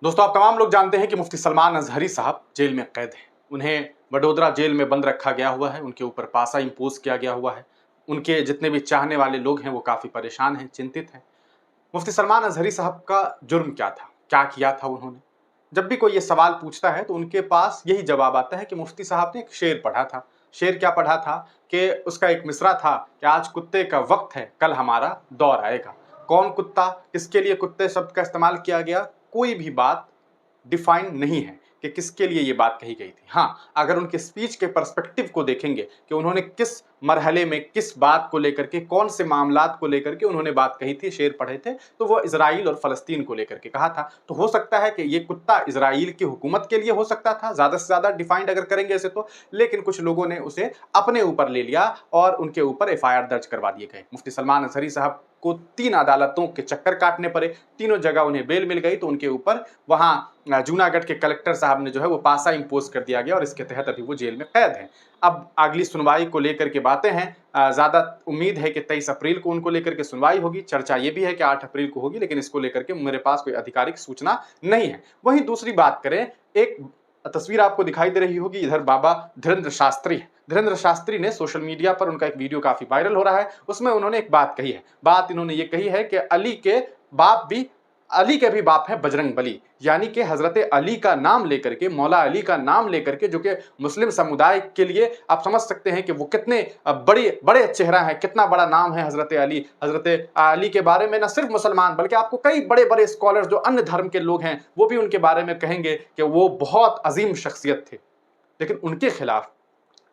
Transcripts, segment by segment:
दोस्तों, आप तमाम लोग जानते हैं कि मुफ्ती सलमान अजहरी साहब जेल में कैद हैं। उन्हें वडोदरा जेल में बंद रखा गया हुआ है। उनके ऊपर पासा इम्पोज किया गया हुआ है। उनके जितने भी चाहने वाले लोग हैं वो काफ़ी परेशान हैं, चिंतित हैं। मुफ्ती सलमान अजहरी साहब का जुर्म क्या था? क्या किया था उन्होंने? जब भी कोई ये सवाल पूछता है तो उनके पास यही जवाब आता है कि मुफ्ती साहब ने एक शेर पढ़ा था। शेर क्या पढ़ा था कि उसका एक मिसरा था कि आज कुत्ते का वक्त है, कल हमारा दौर आएगा। कौन कुत्ता, किसके लिए कुत्ते शब्द का इस्तेमाल किया गया, कोई भी बात डिफाइन नहीं है कि किसके लिए ये बात कही गई थी। हाँ, अगर उनके स्पीच के पर्सपेक्टिव को देखेंगे कि उन्होंने किस मरहले में किस बात को लेकर के, कौन से मामलात को लेकर के उन्होंने बात कही थी, शेर पढ़े थे, तो वो इजराइल और फलस्तीन को लेकर के कहा था। तो हो सकता है कि ये कुत्ता इजराइल की हुकूमत के लिए हो सकता था, ज्यादा से ज्यादा डिफाइंड अगर करेंगे ऐसे तो, लेकिन कुछ लोगों ने उसे अपने ऊपर ले लिया और उनके ऊपर एफआईआर दर्ज करवा दिए गए। मुफ्ती सलमान अजहरी साहब को 3 अदालतों के चक्कर काटने पड़े, तीनों जगह उन्हें बेल मिल गई, तो उनके ऊपर वहां जूनागढ़ के कलेक्टर साहब ने जो है वो पासा इम्पोज कर दिया गया और इसके तहत अभी वो जेल में कैद हैं। अब अगली सुनवाई को लेकर के बातें हैं। ज्यादा उम्मीद है कि 23 अप्रैल को उनको लेकर के सुनवाई होगी। चर्चा ये भी है कि 8 अप्रैल को होगी, लेकिन इसको लेकर के मेरे पास कोई आधिकारिक सूचना नहीं है। वहीं दूसरी बात करें, एक तस्वीर आपको दिखाई दे रही होगी, इधर बाबा धीरेन्द्र शास्त्री है। धीरेन्द्र शास्त्री ने सोशल मीडिया पर, उनका एक वीडियो काफी वायरल हो रहा है, उसमें उन्होंने एक बात कही है। बात इन्होंने ये कही है कि अली के भी बाप है बजरंग बली, यानी कि हजरत अली का नाम लेकर के, मौला अली का नाम लेकर के, जो कि मुस्लिम समुदाय के लिए आप समझ सकते हैं कि वो कितने बड़े चेहरा है, कितना बड़ा नाम है हजरत अली। हजरत अली के बारे में न सिर्फ मुसलमान बल्कि आपको कई बड़े बड़े स्कॉलर जो अन्य धर्म के लोग हैं वो भी उनके बारे में कहेंगे कि वो बहुत अजीम शख्सियत थे। लेकिन उनके खिलाफ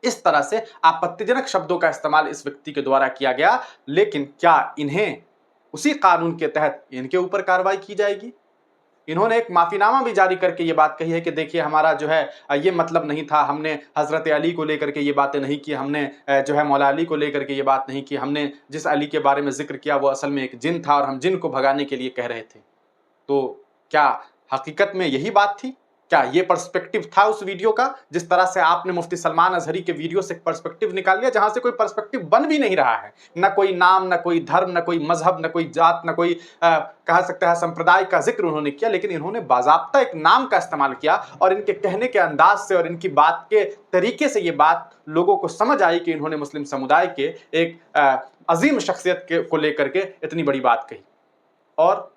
इस तरह से आपत्तिजनक शब्दों का इस्तेमाल इस व्यक्ति के द्वारा किया गया, लेकिन क्या इन्हें उसी कानून के तहत इनके ऊपर कार्रवाई की जाएगी? इन्होंने एक माफीनामा भी जारी करके ये बात कही है कि देखिए, हमारा जो है ये मतलब नहीं था, हमने हजरत अली को लेकर के ये बातें नहीं की, हमने जो है मौला अली को लेकर के ये बात नहीं की, हमने जिस अली के बारे में जिक्र किया वो असल में एक जिन था और हम जिन को भगाने के लिए कह रहे थे। तो क्या हकीकत में यही बात थी? क्या ये पर्सपेक्टिव था उस वीडियो का? जिस तरह से आपने मुफ्ती सलमान अजहरी के वीडियो से पर्सपेक्टिव निकाल लिया, जहां से कोई पर्सपेक्टिव बन भी नहीं रहा है। न कोई नाम, न कोई धर्म, न कोई मजहब, न कोई जात, न कोई कह सकता है संप्रदाय का जिक्र उन्होंने किया, लेकिन इन्होंने बाज़ाब्ता एक नाम का इस्तेमाल किया और इनके कहने के अंदाज से और इनकी बात के तरीके से ये बात लोगों को समझ आई कि इन्होंने मुस्लिम समुदाय के एक अजीम शख्सियत को लेकर के इतनी बड़ी बात कही और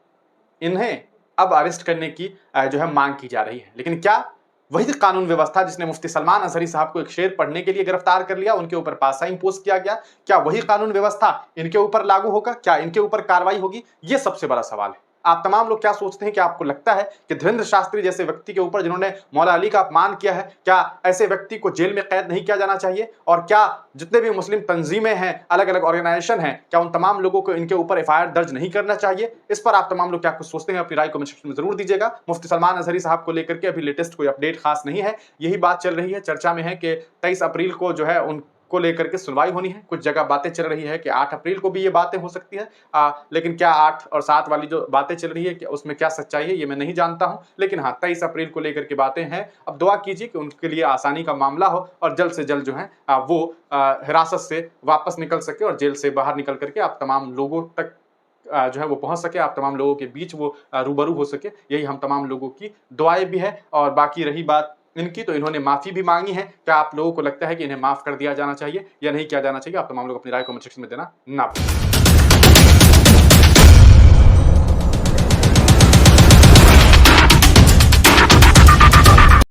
इन्हें अब अरेस्ट करने की जो है मांग की जा रही है। लेकिन क्या वही कानून व्यवस्था जिसने मुफ्ती सलमान अजहरी साहब को एक शेर पढ़ने के लिए गिरफ्तार कर लिया, उनके ऊपर पासा इंपोज किया गया, क्या वही कानून व्यवस्था इनके ऊपर लागू होगा? क्या इनके ऊपर कार्रवाई होगी? ये सबसे बड़ा सवाल है। आप तमाम लोग क्या सोचते हैं? कि आपको लगता है कि धीरेन्द्र शास्त्री जैसे व्यक्ति के ऊपर, जिन्होंने मौला अली का अपमान किया है, क्या ऐसे व्यक्ति को जेल में कैद नहीं किया जाना चाहिए? और क्या जितने भी मुस्लिम तंजीमें हैं, अलग अलग ऑर्गेनाइजेशन हैं, क्या उन तमाम लोगों को इनके ऊपर एफआईआर दर्ज नहीं करना चाहिए? इस पर आप तमाम लोग क्या कुछ सोचते हैं? अपनी राय कमेंट सेक्शन में जरूर दीजिएगा। मुफ्ती सलमान अजहरी साहब को लेकर के अभी लेटेस्ट कोई अपडेट खास नहीं है। यही बात चल रही है, चर्चा में है कि 23 अप्रैल को जो है उन को लेकर के सुनवाई होनी है। कुछ जगह बातें चल रही है कि 8 अप्रैल को भी ये बातें हो सकती है, लेकिन क्या 8 और 7 वाली जो बातें चल रही है कि उसमें क्या सच्चाई है ये मैं नहीं जानता हूं। लेकिन हाँ, 23 अप्रैल को लेकर के बातें हैं। अब दुआ कीजिए कि उनके लिए आसानी का मामला हो और जल्द से जल्द जो है वो हिरासत से वापस निकल सके और जेल से बाहर निकल करके आप तमाम लोगों तक जो है वो पहुंच सके, आप तमाम लोगों के बीच वो रूबरू हो सके। यही हम तमाम लोगों की दुआएं भी है। और बाकी रही बात इनकी, तो इन्होंने माफी भी मांगी है। क्या आप लोगों को लगता है कि इन्हें माफ कर दिया जाना चाहिए या नहीं किया जाना चाहिए? आप तमाम लोग अपनी राय कमेंट सेक्शन में देना ना भूलें।